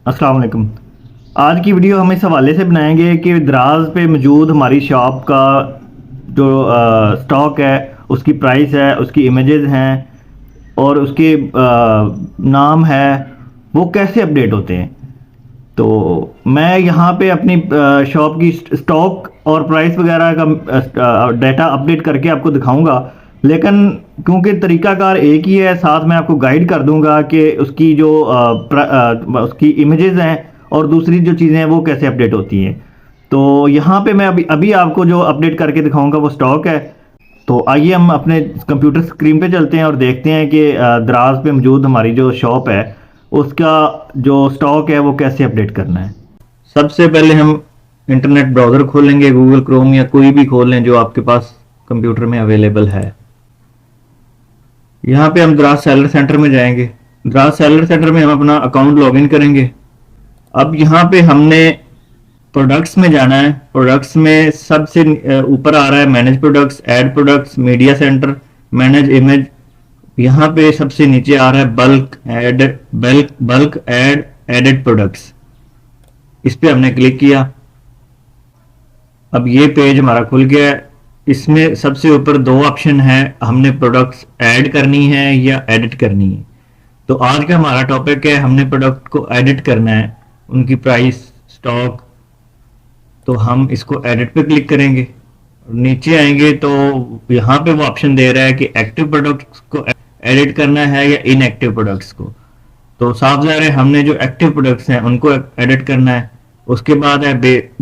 अस्सलाम वालेकुम। आज की वीडियो हम इस हवाले से बनाएंगे कि दराज पे मौजूद हमारी शॉप का जो स्टॉक है, उसकी प्राइस है, उसकी इमेजेस हैं और उसके नाम है, वो कैसे अपडेट होते हैं। तो मैं यहाँ पे अपनी शॉप की स्टॉक और प्राइस वगैरह का डाटा अपडेट करके आपको दिखाऊंगा। लेकिन क्योंकि तरीकाकार एक ही है, साथ मैं आपको गाइड कर दूंगा कि उसकी जो उसकी इमेजेस हैं और दूसरी जो चीज़ें हैं वो कैसे अपडेट होती हैं। तो यहाँ पे मैं अभी अभी आपको जो अपडेट करके दिखाऊंगा वो स्टॉक है। तो आइए हम अपने कंप्यूटर स्क्रीन पे चलते हैं और देखते हैं कि दराज पे मौजूद हमारी जो शॉप है उसका जो स्टॉक है वो कैसे अपडेट करना है। सबसे पहले हम इंटरनेट ब्राउज़र खोलेंगे, गूगल क्रोम या कोई भी खोल लें जो आपके पास कंप्यूटर में अवेलेबल है। यहाँ पे हम दराज सेलर सेंटर में जाएंगे। दराज सेलर सेंटर में हम अपना अकाउंट लॉगिन करेंगे। अब यहाँ पे हमने प्रोडक्ट्स में जाना है। प्रोडक्ट्स में सबसे ऊपर आ रहा है manage products, add products, media centre, manage image. यहाँ पे सबसे नीचे आ रहा है बल्क ऐड एडेड प्रोडक्ट्स। इस पे हमने क्लिक किया। अब ये पेज हमारा खुल गया है। इसमें सबसे ऊपर दो ऑप्शन है, हमने प्रोडक्ट्स ऐड करनी है या एडिट करनी है। तो आज का हमारा टॉपिक है हमने प्रोडक्ट को एडिट करना है, उनकी प्राइस, स्टॉक। तो हम इसको एडिट पे क्लिक करेंगे। नीचे आएंगे तो यहाँ पे वो ऑप्शन दे रहा है कि एक्टिव प्रोडक्ट्स को एडिट करना है या इनएक्टिव प्रोडक्ट्स को। तो साफ ज़ाहिर है हमने जो एक्टिव प्रोडक्ट्स हैं उनको एडिट करना है। उसके बाद है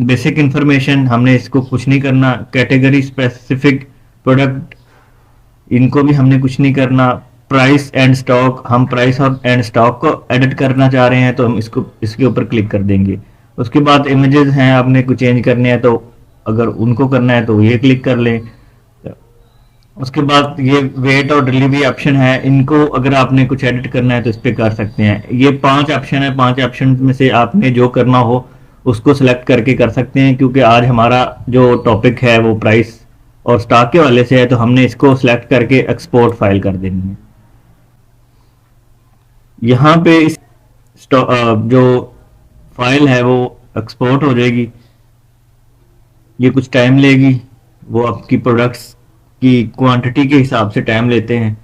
बेसिक इंफॉर्मेशन, हमने इसको कुछ नहीं करना। कैटेगरी स्पेसिफिक प्रोडक्ट, इनको भी हमने कुछ नहीं करना। प्राइस एंड स्टॉक, हम प्राइस और एंड स्टॉक को एडिट करना चाह रहे हैं तो हम इसको इसके ऊपर क्लिक कर देंगे। उसके बाद इमेजेस हैं, आपने कुछ चेंज करने हैं तो अगर उनको करना है तो ये क्लिक कर लें। उसके बाद ये वेट और डिलीवरी ऑप्शन है, इनको अगर आपने कुछ एडिट करना है तो इस पर कर सकते हैं। ये 5 ऑप्शन है, 5 ऑप्शन में से आपने जो करना हो उसको सिलेक्ट करके कर सकते हैं। क्योंकि आज हमारा जो टॉपिक है वो प्राइस और स्टॉक के वाले से है तो हमने इसको सिलेक्ट करके एक्सपोर्ट फाइल कर देनी है। यहाँ पे इस जो फाइल है वो एक्सपोर्ट हो जाएगी। ये कुछ टाइम लेगी, वो आपकी प्रोडक्ट्स की क्वांटिटी के हिसाब से टाइम लेते हैं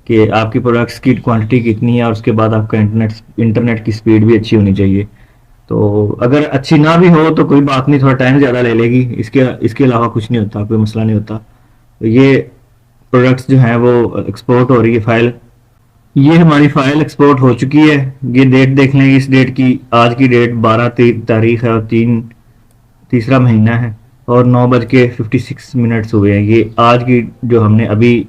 कि आपकी प्रोडक्ट्स की क्वांटिटी कितनी है और उसके बाद आपका इंटरनेट की स्पीड भी अच्छी होनी चाहिए। तो अगर अच्छी ना भी हो तो कोई बात नहीं, थोड़ा टाइम ज़्यादा ले लेगी, इसके अलावा कुछ नहीं होता, कोई मसला नहीं होता। तो ये प्रोडक्ट्स जो हैं वो एक्सपोर्ट हो रही है फाइल। ये हमारी फाइल एक्सपोर्ट हो चुकी है। ये डेट देख लें, इस डेट की, आज की डेट 12 तारीख है और तीसरा महीना है और 9:56 हुए हैं। ये आज की जो हमने अभी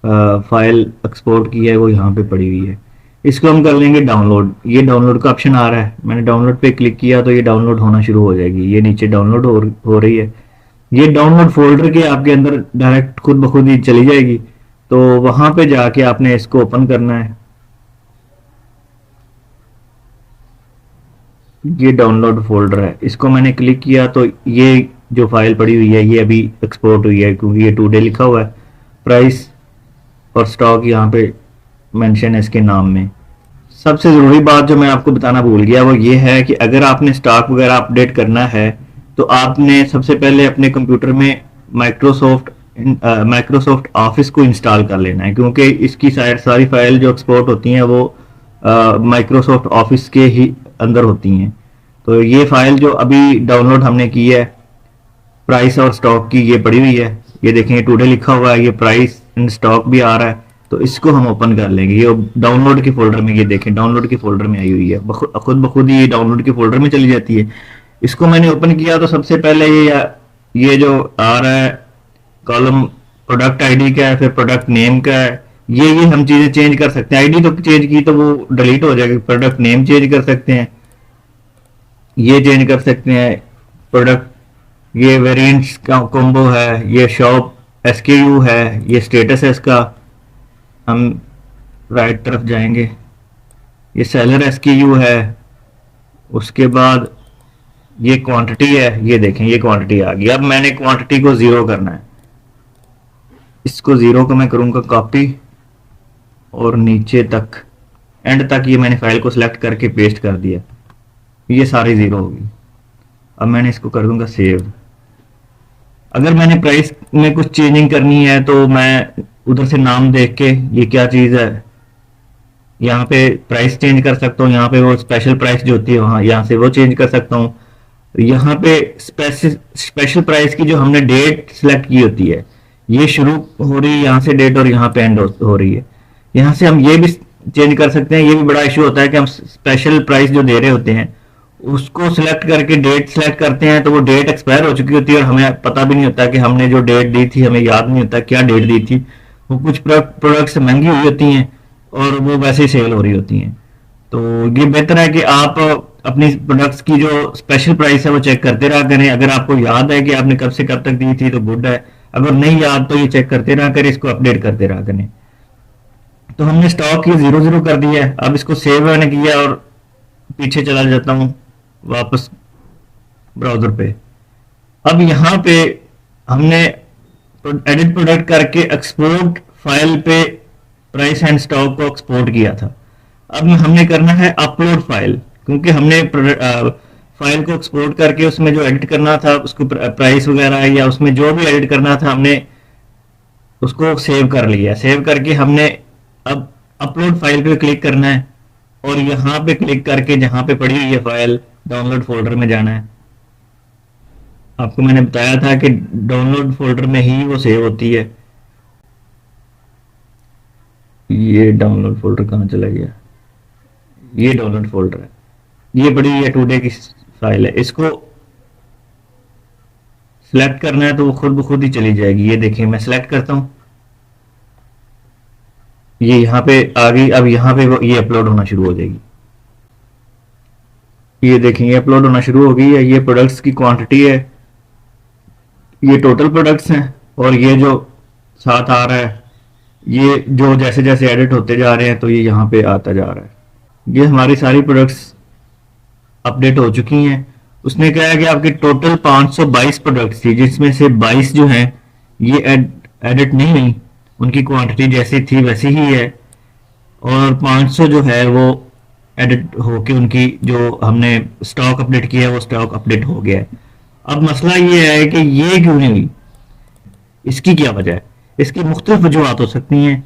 फाइल एक्सपोर्ट की है वो यहाँ पे पड़ी हुई है। इसको हम कर लेंगे डाउनलोड। ये डाउनलोड का ऑप्शन आ रहा है, मैंने डाउनलोड पे क्लिक किया तो ये डाउनलोड होना शुरू हो जाएगी। ये नीचे डाउनलोड हो रही है। ये डाउनलोड फोल्डर के आपके अंदर डायरेक्ट खुद ब खुद ही चली जाएगी। तो वहां पे जाके आपने इसको ओपन करना है। ये डाउनलोड फोल्डर है, इसको मैंने क्लिक किया तो ये जो फाइल पड़ी हुई है ये अभी एक्सपोर्ट हुई है क्योंकि ये टुडे लिखा हुआ है। प्राइस और स्टॉक यहाँ पे मेंशन है इसके नाम में। सबसे ज़रूरी बात जो मैं आपको बताना भूल गया वो ये है कि अगर आपने स्टॉक वगैरह अपडेट करना है तो आपने सबसे पहले अपने कंप्यूटर में माइक्रोसॉफ्ट ऑफिस को इंस्टॉल कर लेना है। क्योंकि इसकी सारी फाइल जो एक्सपोर्ट होती हैं वो माइक्रोसॉफ्ट ऑफिस के ही अंदर होती हैं। तो ये फाइल जो अभी डाउनलोड हमने की है प्राइस और स्टॉक की, ये पड़ी हुई है। ये देखें टुडे लिखा हुआ है, ये प्राइस एंड स्टॉक भी आ रहा है। तो इसको हम ओपन कर लेंगे। ये डाउनलोड के फोल्डर में, ये देखें डाउनलोड के फोल्डर में आई हुई है, खुद ब खुद ये डाउनलोड के फोल्डर में चली जाती है। इसको मैंने ओपन किया तो सबसे पहले ये जो आ रहा है कॉलम प्रोडक्ट आईडी का है, फिर प्रोडक्ट नेम का है। ये हम चीजें चेंज कर सकते हैं। आईडी तो चेंज की तो वो डिलीट हो जाएगी। प्रोडक्ट नेम चेंज कर सकते हैं, ये चेंज कर सकते हैं। प्रोडक्ट, ये वेरिएंट्स का कॉम्बो है, ये शॉप एसकेयू है, ये स्टेटस है इसका। हम राइट तरफ जाएंगे, ये सेलर एसकेयू है। उसके बाद ये क्वांटिटी है, ये देखें ये क्वांटिटी आ गई। अब मैंने क्वांटिटी को 0 करना है। इसको 0 को मैं करूँगा कॉपी और नीचे तक एंड तक ये मैंने फाइल को सिलेक्ट करके पेस्ट कर दिया। ये सारी ज़ीरो होगी। अब मैंने इसको कर दूंगा सेव। अगर मैंने प्राइस में कुछ चेंजिंग करनी है तो मैं उधर से नाम देख के ये क्या चीज़ है, यहाँ पे प्राइस चेंज कर सकता हूँ। यहाँ पे वो स्पेशल प्राइस जो होती है वहाँ यहाँ से वो चेंज कर सकता हूँ। यहाँ पे स्पेशल प्राइस की जो हमने डेट सेलेक्ट की होती है, ये शुरू हो रही है यहाँ से डेट और यहाँ पे एंड हो रही है। यहाँ से हम ये भी चेंज कर सकते हैं। ये भी बड़ा इशू होता है कि हम स्पेशल प्राइस जो दे रहे होते हैं उसको सिलेक्ट करके डेट सेलेक्ट करते हैं तो वो डेट एक्सपायर हो चुकी होती है और हमें पता भी नहीं होता कि हमने जो डेट दी थी, हमें याद नहीं होता क्या डेट दी थी। वो कुछ प्रोडक्ट्स महंगी हुई होती हैं और वो वैसे ही सेल हो रही होती हैं। तो ये बेहतर है कि आप अपनी प्रोडक्ट्स की जो स्पेशल प्राइस है वो चेक करते रहा करें। अगर आपको याद है कि आपने कब से कब तक दी थी तो गुड है, अगर नहीं याद तो ये चेक करते रहा करें, इसको अपडेट करते रहा करें। तो हमने स्टॉक की 0 कर दिया है। अब इसको सेव मैंने किया और पीछे चला जाता हूँ वापस ब्राउजर पे। अब यहाँ पे हमने एडिट प्रोडक्ट करके एक्सपोर्ट फाइल पे प्राइस एंड स्टॉक को एक्सपोर्ट किया था। अब हमने करना है अपलोड फाइल, क्योंकि हमने फाइल को एक्सपोर्ट करके उसमें जो एडिट करना था उसको प्राइस वगैरह या उसमें जो भी एडिट करना था हमने उसको सेव कर लिया। सेव करके हमने अब अपलोड फाइल पे क्लिक करना है और यहाँ पे क्लिक करके जहाँ पे पड़ी हुई है फाइल डाउनलोड फोल्डर में जाना है। आपको मैंने बताया था कि डाउनलोड फोल्डर में ही वो सेव होती है। ये डाउनलोड फोल्डर कहाँ चला गया? ये डाउनलोड फोल्डर है, ये बड़ी ये टुडे की फाइल है। इसको सिलेक्ट करना है तो वो खुद ब खुद ही चली जाएगी। ये देखिए मैं सिलेक्ट करता हूँ, ये यहाँ पे आ गई। अब यहाँ पे ये अपलोड होना शुरू हो जाएगी। ये देखें ये अपलोड होना शुरू हो गई है। ये प्रोडक्ट्स की क्वांटिटी है, ये टोटल प्रोडक्ट्स हैं और ये जो साथ आ रहा है ये जो जैसे जैसे एडिट होते जा रहे हैं तो ये यहाँ पे आता जा रहा है। ये हमारी सारी प्रोडक्ट्स अपडेट हो चुकी हैं। उसने कहा है कि आपकी टोटल 522 प्रोडक्ट्स थी, जिसमें से 22 जो हैं ये एडिट नहीं हुई, उनकी क्वांटिटी जैसी थी वैसी ही है। और 500 जो है वो एडिट होके उनकी जो हमने स्टॉक अपडेट किया है वो स्टॉक अपडेट हो गया है। अब मसला ये है कि ये क्यों नहीं हुई, इसकी क्या वजह है? इसकी मुख्तलिफ वजूहत हो सकती हैं,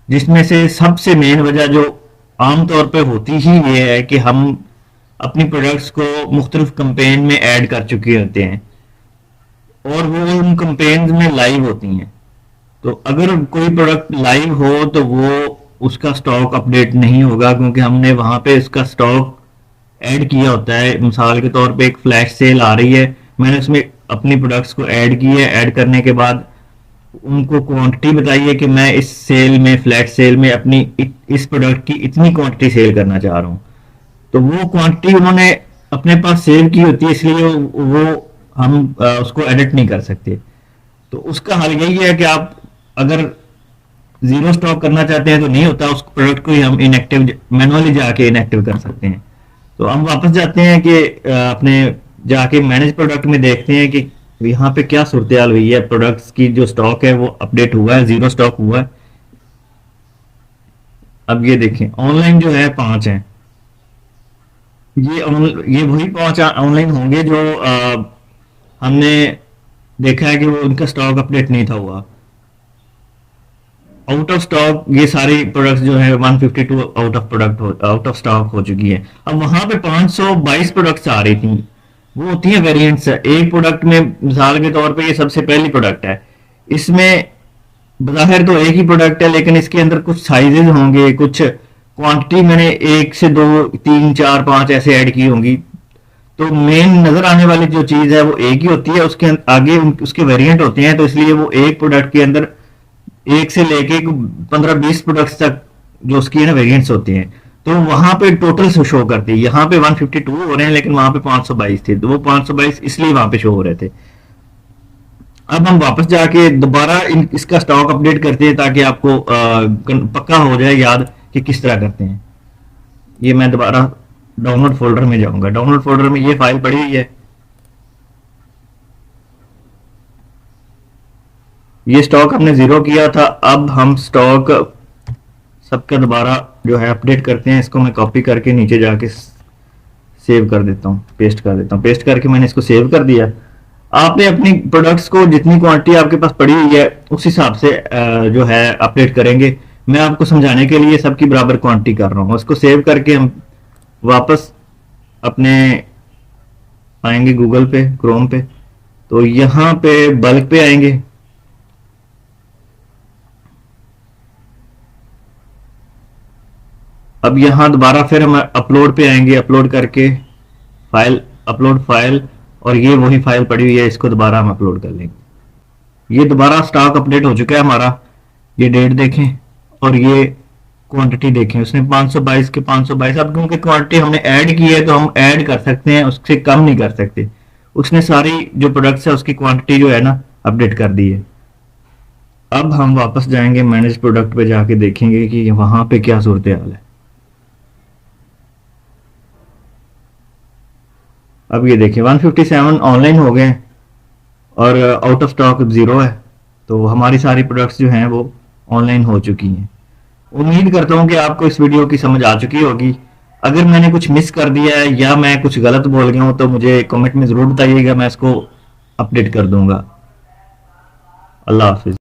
जिसमें से सबसे मेन वजह जो आमतौर पर होती ही ये है कि हम अपनी प्रोडक्ट्स को मुख्तलिफ कंपेन में ऐड कर चुके होते हैं और वो उन कंपेन्स में लाइव होती हैं। तो अगर कोई प्रोडक्ट लाइव हो तो वो उसका स्टॉक अपडेट नहीं होगा, क्योंकि हमने वहां पे इसका स्टॉक ऐड किया होता है। मिसाल के तौर पे एक फ्लैश सेल आ रही है, मैंने उसमें अपनी प्रोडक्ट्स को ऐड की है। ऐड करने के बाद उनको क्वांटिटी बताई है कि मैं इस सेल में फ्लैश सेल में अपनी इस प्रोडक्ट की इतनी क्वांटिटी सेल करना चाह रहा हूँ। तो वो क्वांटिटी उन्होंने अपने पास सेव की होती है, इसलिए वो हम उसको एडिट नहीं कर सकते। तो उसका हल यही है कि आप अगर 0 स्टॉक करना चाहते हैं तो नहीं होता, उस प्रोडक्ट को ही हम इनएक्टिव मैनुअली जाके इनएक्टिव कर सकते हैं। तो हम वापस जाते हैं कि अपने जाके मैनेज प्रोडक्ट में देखते हैं कि यहाँ पे क्या सूरत हाल हुई है। प्रोडक्ट्स की जो स्टॉक है वो अपडेट हुआ है, 0 स्टॉक हुआ है। अब ये देखें ऑनलाइन जो है 5 है, ये वही 5 ऑनलाइन होंगे जो हमने देखा है कि वो उनका स्टॉक अपडेट नहीं था हुआ। आउट ऑफ स्टॉक ये सारी प्रोडक्ट्स जो है 152 आउट ऑफ स्टॉक हो चुकी है। अब वहां पे 522 प्रोडक्ट्स आ रही थी, वो होती है वेरिएंट्स। एक प्रोडक्ट में मिसाल के तौर पे ये सबसे पहली प्रोडक्ट है, इसमें बाहर तो एक ही प्रोडक्ट है लेकिन इसके अंदर कुछ साइजेस होंगे, कुछ क्वांटिटी मैंने 1 से 2 3 4 5 ऐसे ऐड की होंगी। तो मेन नजर आने वाली जो चीज है वो एक ही होती है, उसके आगे उसके वेरिएंट होते हैं। तो इसलिए वो एक प्रोडक्ट के अंदर 1 से लेके 15-20 प्रोडक्ट्स तक जो उसकी है ना वेरिएंट्स होते हैं। तो वहां पे टोटल शो करती है। यहाँ पे 152 हो रहे हैं लेकिन वहां पे 522 थे, तो वो 522 इसलिए वहां पे शो हो रहे थे। अब हम वापस जाके दोबारा इसका स्टॉक अपडेट करते हैं ताकि आपको पक्का हो जाए याद कि किस तरह करते हैं। ये मैं दोबारा डाउनलोड फोल्डर में जाऊंगा। डाउनलोड फोल्डर में ये फाइल पड़ी हुई है, ये स्टॉक हमने 0 किया था। अब हम स्टॉक सबका दोबारा जो है अपडेट करते हैं। इसको मैं कॉपी करके नीचे जाके सेव कर देता हूँ, पेस्ट कर देता हूँ। पेस्ट करके मैंने इसको सेव कर दिया। आपने अपनी प्रोडक्ट्स को जितनी क्वांटिटी आपके पास पड़ी हुई है उस हिसाब से जो है अपडेट करेंगे। मैं आपको समझाने के लिए सबकी बराबर क्वांटिटी कर रहा हूँ। उसको सेव करके हम वापस अपने आएंगे गूगल पे, क्रोम पे, तो यहाँ पे बल्क पे आएंगे। अब यहाँ दोबारा फिर हम अपलोड पे आएंगे, अपलोड करके फाइल, अपलोड फाइल, और ये वही फाइल पड़ी हुई है, इसको दोबारा हम अपलोड कर लेंगे। ये दोबारा स्टॉक अपडेट हो चुका है हमारा। ये डेट देखें और ये क्वांटिटी देखें, उसने 522 के 522। अब क्योंकि क्वांटिटी हमने ऐड की है तो हम ऐड कर सकते हैं, उससे कम नहीं कर सकते। उसने सारी जो प्रोडक्ट्स है उसकी क्वांटिटी जो है ना अपडेट कर दी है। अब हम वापस जाएंगे मैनेज प्रोडक्ट पे, जाके देखेंगे कि वहां पे क्या सूरत हाल है। अब ये देखिए 157 ऑनलाइन हो गए और आउट ऑफ स्टॉक 0 है। तो हमारी सारी प्रोडक्ट्स जो हैं वो ऑनलाइन हो चुकी हैं। उम्मीद करता हूँ कि आपको इस वीडियो की समझ आ चुकी होगी। अगर मैंने कुछ मिस कर दिया है या मैं कुछ गलत बोल गया हूँ तो मुझे कमेंट में ज़रूर बताइएगा, मैं इसको अपडेट कर दूंगा। अल्लाह हाफिज़।